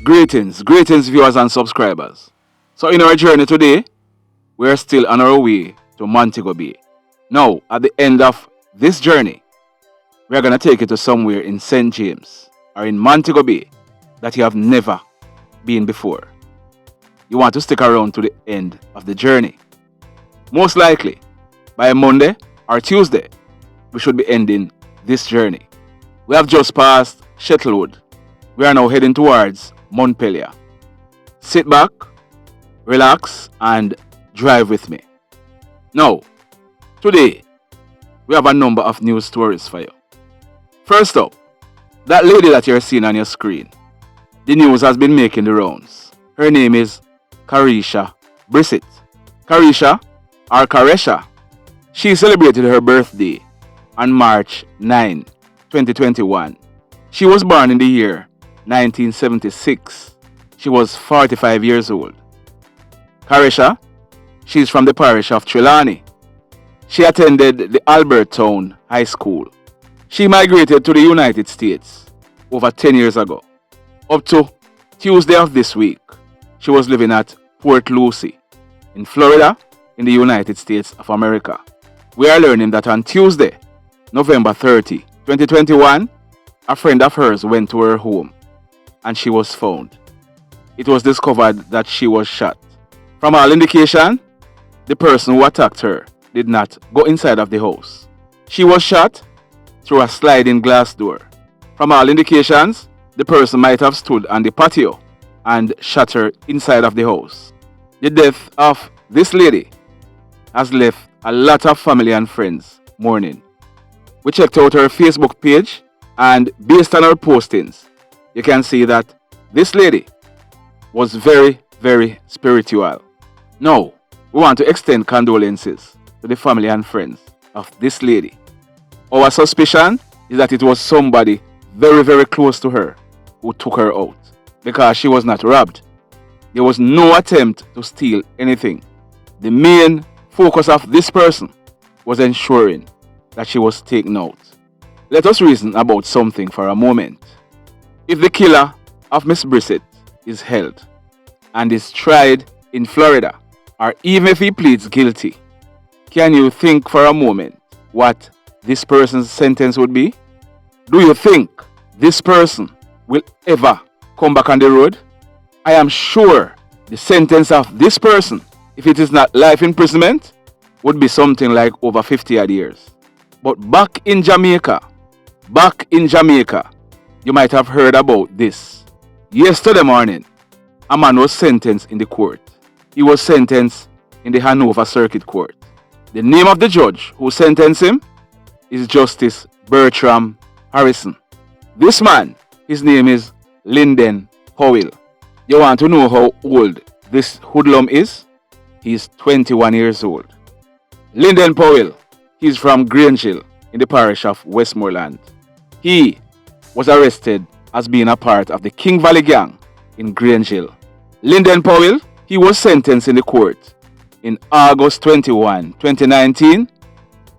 Greetings viewers and subscribers. So in our journey today, we are still on our way to Montego Bay. Now, at the end of this journey, we are going to take you to somewhere in St. James or in Montego Bay that you have never been before. You want to stick around to the end of the journey. Most likely, by Monday or Tuesday, we should be ending this journey. We have just passed Shuttlewood. We are now heading towards Montpelier. Sit back, relax, and drive with me. Now, today, we have a number of news stories for you. First up, that lady that you're seeing on your screen. The news has been making the rounds. Her name is Karesha Brissett. Karesha. She celebrated her birthday on March 9, 2021. She was born in the year 1976. She was 45 years old. Karesha, she's from the parish of Trelawny. She attended the Albertown High School. She migrated to the United States over 10 years ago. Up to Tuesday of this week, she was living at Port Lucie in Florida in the United States of America. We are learning that on Tuesday, November 30, 2021, a friend of hers went to her home and she was found. It was discovered that she was shot. From all indication, the person who attacked her did not go inside of the house. She was shot through a sliding glass door. From all indications, the person might have stood on the patio and shot her inside of the house. The death of this lady has left a lot of family and friends mourning. We checked out her Facebook page, and based on her postings, you can see that this lady was very, very spiritual. Now, we want to extend condolences to the family and friends of this lady. Our suspicion is that it was somebody very, very close to her who took her out, because she was not robbed. There was no attempt to steal anything. The main focus of this person was ensuring that she was taken out. Let us reason about something for a moment. If the killer of Miss Brissett is held and is tried in Florida, or even if he pleads guilty, can you think for a moment what this person's sentence would be? Do you think this person will ever come back on the road? I am sure the sentence of this person, if it is not life imprisonment, would be something like over 50 odd years. But back in Jamaica, you might have heard about this. Yesterday morning, a man was sentenced in the court. He was sentenced in the Hanover Circuit Court. The name of the judge who sentenced him is Justice Bertram Morrison. This man, his name is Linden Powell. You want to know how old this hoodlum is? He's 21 years old. Linden Powell, he's from Grangeville in the parish of Westmoreland. He was arrested as being a part of the King Valley gang in Grangeville. Linden Powell, he was sentenced in the court in August 21, 2019.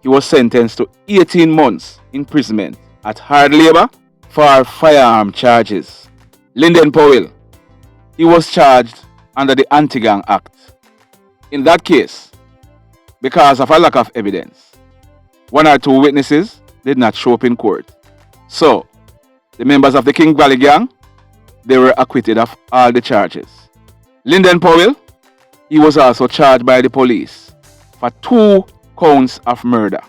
He was sentenced to 18 months imprisonment at hard labor for firearm charges. Linden Powell, he was charged under the Anti-Gang Act. In that case, because of a lack of evidence, one or two witnesses did not show up in court. So, the members of the King Valley gang, they were acquitted of all the charges. Linden Powell, he was also charged by the police for 2 counts of murder.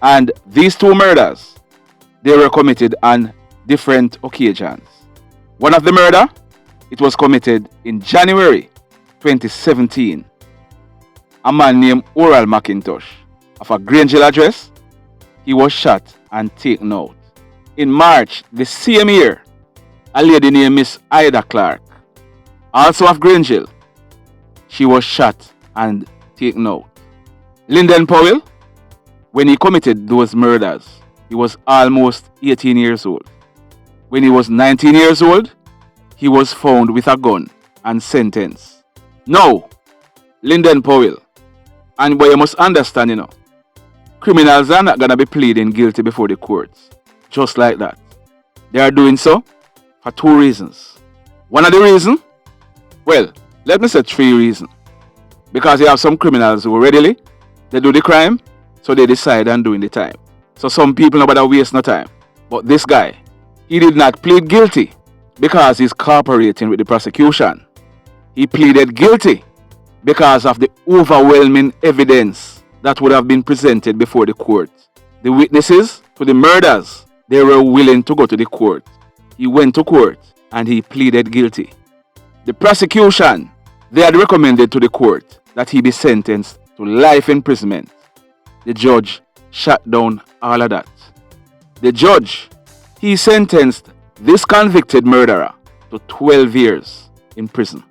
And these 2 murders, they were committed on different occasions. One of the murder, it was committed in January 2017. A man named Oral McIntosh of a Grangeville address, he was shot and taken out. In March the same year, a lady named Miss Ida Clark, also of Grangeville, she was shot and taken out. Linden Powell, when he committed those murders, he was almost 18 years old. When he was 19 years old, he was found with a gun and sentenced. Now, Linden Powell, and what you must understand, criminals are not going to be pleading guilty before the courts. Just like that. They are doing so for 2 reasons. One of the reasons? Well, let me say 3 reasons. Because you have some criminals who readily, they do the crime, so they decide on doing the time. So some people nobody waste no time. But this guy, he did not plead guilty because he's cooperating with the prosecution. He pleaded guilty because of the overwhelming evidence that would have been presented before the court. The witnesses to the murders, they were willing to go to the court. He went to court and he pleaded guilty. The prosecution, they had recommended to the court that he be sentenced to life imprisonment. The judge shut down all of that. The judge, he sentenced this convicted murderer to 12 years in prison.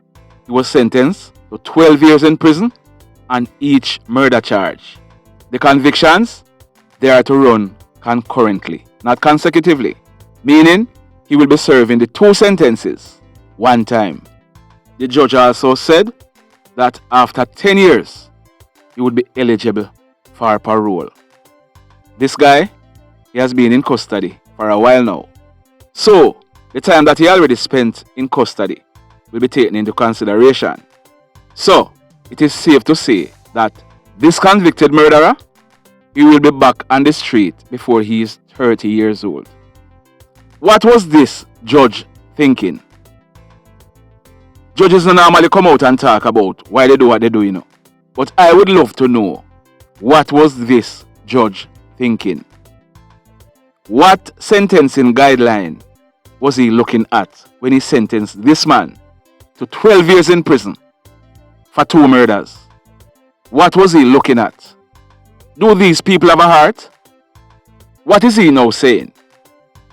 He was sentenced to 12 years in prison on each murder charge. The convictions, they are to run concurrently, not consecutively, meaning he will be serving the 2 sentences one time. The judge also said that after 10 years, he would be eligible for parole. This guy, he has been in custody for a while now. So, the time that he already spent in custody will be taken into consideration. So, it is safe to say that this convicted murderer, he will be back on the street before he is 30 years old. What was this judge thinking? Judges don't normally come out and talk about why they do what they do, you know. But I would love to know, what was this judge thinking? What sentencing guideline was he looking at when he sentenced this man to 12 years in prison for 2 murders? What was he looking at? Do these people have a heart? What is he now saying?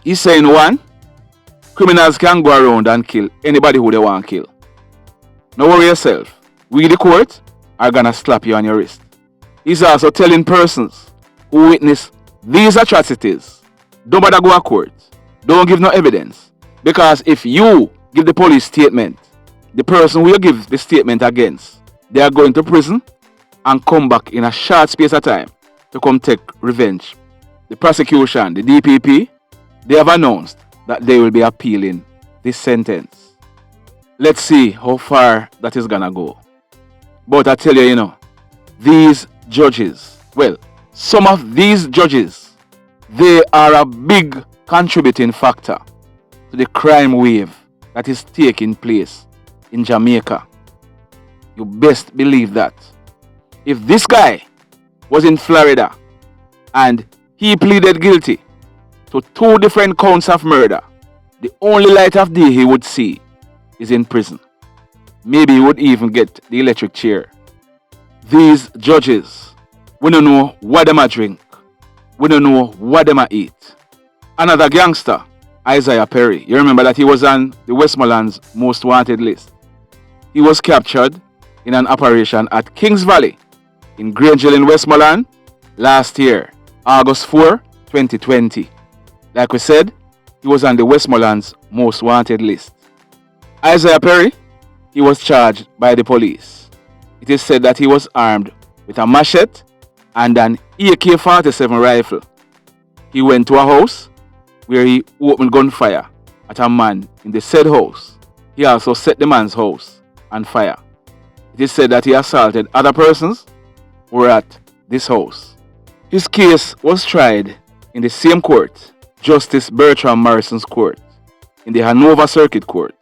He's saying, 1, criminals can go around and kill anybody who they want to kill. Don't worry yourself. We, the court, are gonna slap you on your wrist. He's also telling persons who witness these atrocities, don't bother go to court. Don't give no evidence. Because if you give the police statement, the person who you give the statement against, they are going to prison and come back in a short space of time to come take revenge. The prosecution, the DPP, they have announced that they will be appealing this sentence. Let's see how far that is gonna go. But I tell you, you know, these judges, well, some of these judges, they are a big contributing factor to the crime wave that is taking place in Jamaica. You best believe that. If this guy was in Florida and he pleaded guilty to 2 different counts of murder, the only light of day he would see is in prison. Maybe he would even get the electric chair. These judges, we don't know what them a drink. We don't know what them a eat. Another gangster, Isaiah Perry. You remember that he was on the Westmoreland's most wanted list. He was captured in an operation at Kings Valley in Grangeville in Westmoreland last year, August 4, 2020. Like we said, he was on the Westmoreland's most wanted list. Isaiah Perry, he was charged by the police. It is said that he was armed with a machete and an AK-47 rifle. He went to a house where he opened gunfire at a man in the said house. He also set the man's house on fire. It is said that he assaulted other persons who were at this house. His case was tried in the same court, Justice Bertram Morrison's court, in the Hanover Circuit Court.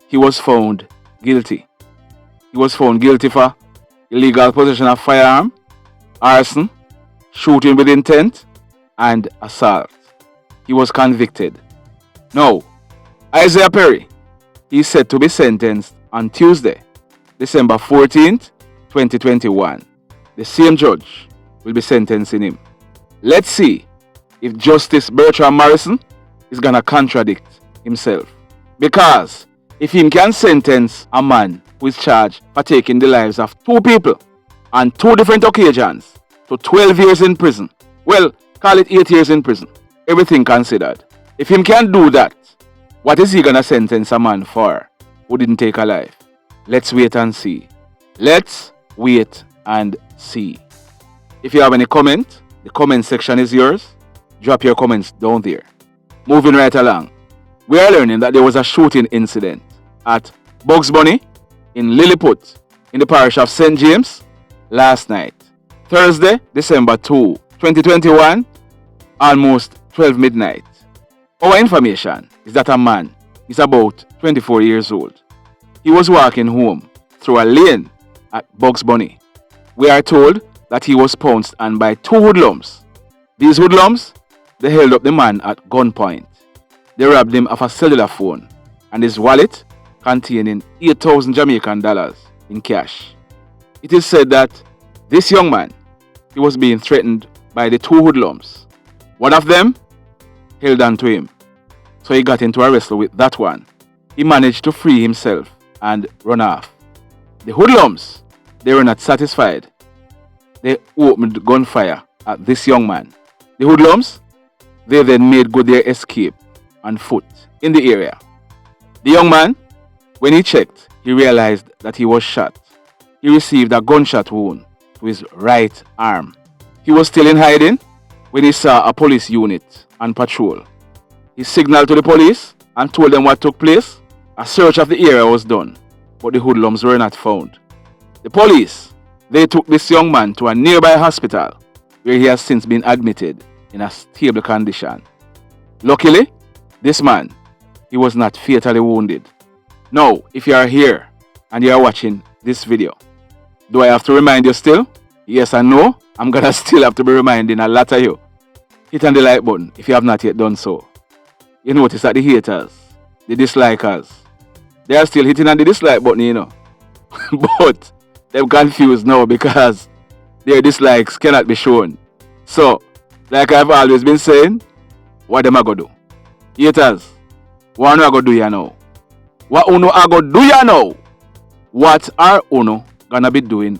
He was found guilty. He was found guilty for illegal possession of firearm, arson, shooting with intent, and assault. He was convicted. Now, Isaiah Perry, he is set to be sentenced on Tuesday, December 14th, 2021. The same judge will be sentencing him. Let's see if Justice Bertram Morrison is gonna contradict himself. Because if he can sentence a man who is charged for taking the lives of 2 people on 2 different occasions to 12 years in prison, well, call it 8 years in prison, everything considered. If he can do that, what is he gonna sentence a man for who didn't take a life? Let's wait and see. Let's wait and see. If you have any comment, the comment section is yours. Drop your comments down there. Moving right along. We are learning that there was a shooting incident at Bugs Bunny in Lilliput in the parish of St. James last night, Thursday, December 2, 2021, almost 12 midnight. Our information is that a man is about 24 years old. He was walking home through a lane at Bugs Bunny. We are told that he was pounced on by two hoodlums. These hoodlums, they held up the man at gunpoint. They robbed him of a cellular phone and his wallet containing 8,000 Jamaican dollars in cash. It is said that this young man, he was being threatened by the two hoodlums. One of them held on to him, so he got into a wrestle with that one. He managed to free himself and run off. The hoodlums, they were not satisfied. They opened gunfire at this young man. The hoodlums, they then made good their escape on foot in the area. The young man, when he checked, he realized that he was shot. He received a gunshot wound to his right arm. He was still in hiding when he saw a police unit on patrol. He signaled to the police and told them what took place. A search of the area was done, but the hoodlums were not found. The police, they took this young man to a nearby hospital where he has since been admitted in a stable condition. Luckily, this man, he was not fatally wounded. Now, if you are here and you are watching this video, do I have to remind you still? Yes and no. I'm gonna still have to be reminding a lot of you. Hit on the like button if you have not yet done so. You notice that the haters, the dislikers, they are still hitting on the dislike button, you know. But they're confused now because their dislikes cannot be shown. So, like I've always been saying, what am I gonna do? Haters, what am I gonna do you now? What uno I gonna do you now? What are uno gonna be doing?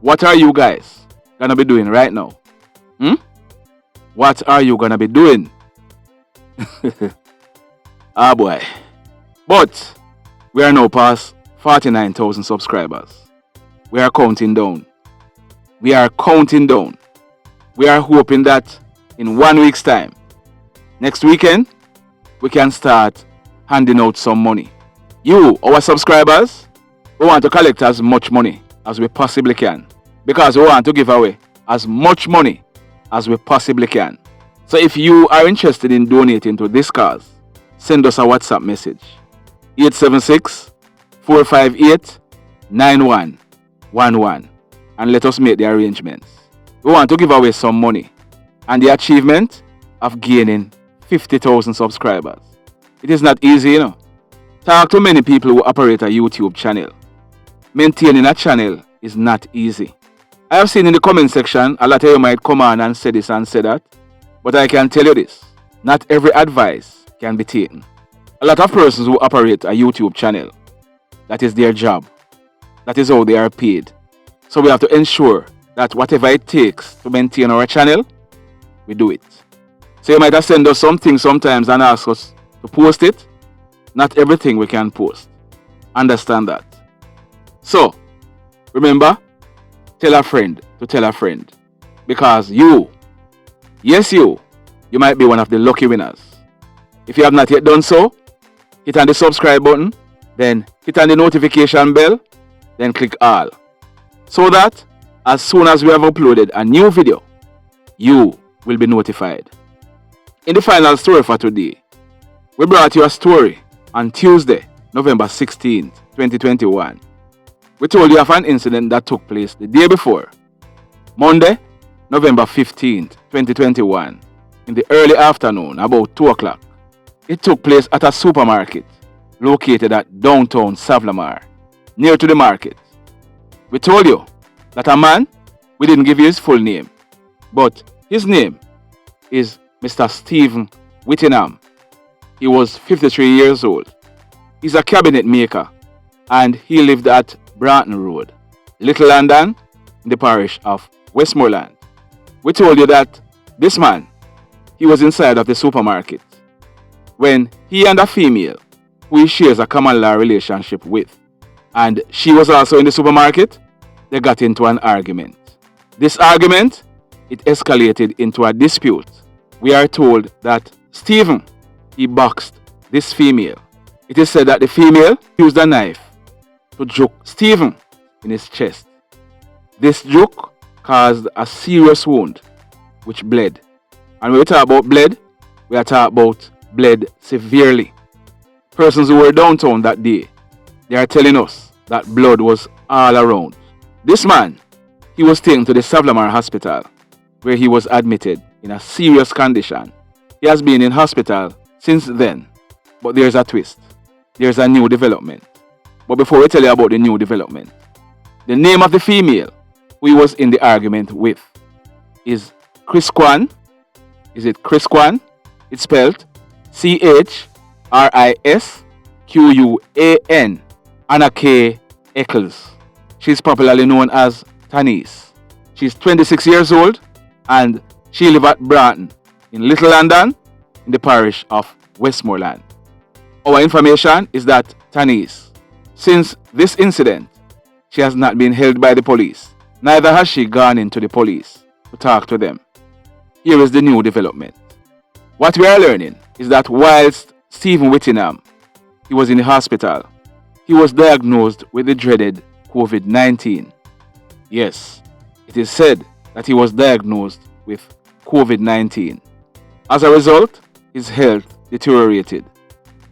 What are you guys gonna be doing right now? What are you gonna be doing? Ah boy. But we are now past 49,000 subscribers. We are counting down. We are counting down. We are hoping that in 1 week's time, next weekend, we can start handing out some money. You, our subscribers, we want to collect as much money as we possibly can, because we want to give away as much money as we possibly can. So if you are interested in donating to this cause, send us a WhatsApp message, 876-458-9111, and let us make the arrangements. We want to give away some money and the achievement of gaining 50,000 subscribers. It is not easy, you know. Talk to many people who operate a YouTube channel. Maintaining a channel is not easy. I have seen in the comment section a lot of you might come on and say this and say that, but I can tell you this, not every advice can be taken. A lot of persons who operate a YouTube channel, that is their job. That is how they are paid. So we have to ensure that whatever it takes to maintain our channel, we do it. So you might have sent us something sometimes and ask us to post it. Not everything we can post. Understand that. So, remember, tell a friend to tell a friend. Because you, yes you might be one of the lucky winners. If you have not yet done so, hit on the subscribe button, then hit on the notification bell, then click all. So that as soon as we have uploaded a new video, you will be notified. In the final story for today, we brought you a story on Tuesday, November 16th, 2021. We told you of an incident that took place the day before, Monday, November 15th, 2021, in the early afternoon, about 2 o'clock. It took place at a supermarket located at downtown Savlamar, near to the market. We told you that a man, we didn't give you his full name, but his name is Mr. Stephen Whittingham. He was 53 years old. He's a cabinet maker and he lived at Broughton Road, Little London, in the parish of Westmoreland. We told you that this man, he was inside of the supermarket when he and a female who he shares a common law relationship with, and she was also in the supermarket, they got into an argument. This argument, it escalated into a dispute. We are told that Stephen, he boxed this female It is said that the female used a knife to juke Stephen in his chest. This juke caused a serious wound which bled. And when we talk about bled, we are talking about bled severely. Persons who were downtown that day, they are telling us that blood was all around. This man, he was taken to the Savlamar Hospital where he was admitted in a serious condition. He has been in hospital since then. But there's a twist. There's a new development. But before we tell you about the new development, the name of the female who he was in the argument with is Chrisquan. Is it Chrisquan? It's spelled Chrisquan. Anna K. Eccles. She's popularly known as Tanis. She's 26 years old and she lives at Broughton in Little London in the parish of Westmoreland. Our information is that Tanis, since this incident, she has not been held by the police. Neither has she gone into the police to talk to them. Here is the new development. What we are learning is that whilst Stephen Whittingham, he was in the hospital, he was diagnosed with the dreaded COVID-19. Yes, it is said that he was diagnosed with COVID-19. As a result, his health deteriorated.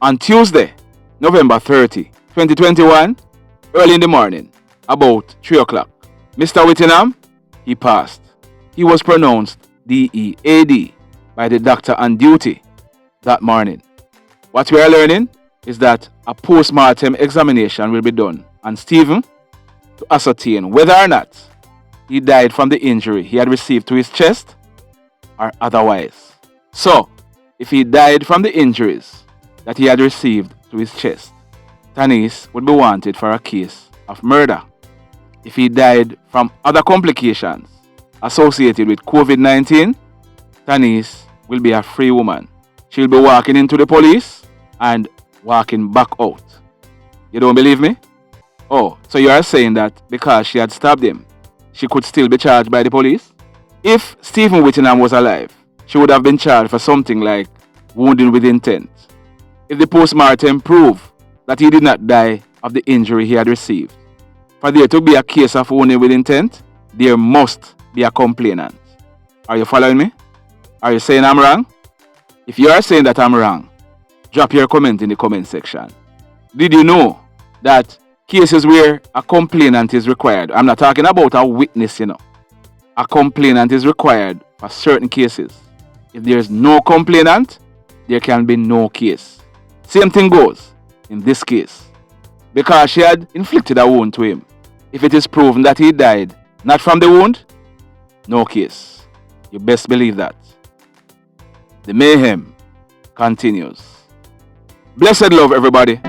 On Tuesday, November 30, 2021, early in the morning, about 3 o'clock, Mr. Whittingham, he passed. He was pronounced DEAD by the doctor on duty that morning. What we are learning is that a post-mortem examination will be done on Stephen to ascertain whether or not he died from the injury he had received to his chest or otherwise. So, if he died from the injuries that he had received to his chest, Tanis would be wanted for a case of murder. If he died from other complications associated with COVID-19, Tanis will be a free woman. She'll be walking into the police and walking back out. You don't believe me? Oh, so you are saying that because she had stabbed him, she could still be charged by the police? If Stephen Whittingham was alive, she would have been charged for something like wounding with intent. If the post-mortem proved that he did not die of the injury he had received, for there to be a case of wounding with intent, there must be a complainant. Are you following me? Are you saying I'm wrong? If you are saying that I'm wrong, drop your comment in the comment section. Did you know that cases where a complainant is required, I'm not talking about a witness, a complainant is required for certain cases. If there is no complainant, there can be no case. Same thing goes in this case. Because she had inflicted a wound to him. If it is proven that he died not from the wound, no case. You best believe that. The mayhem continues. Blessed love, everybody.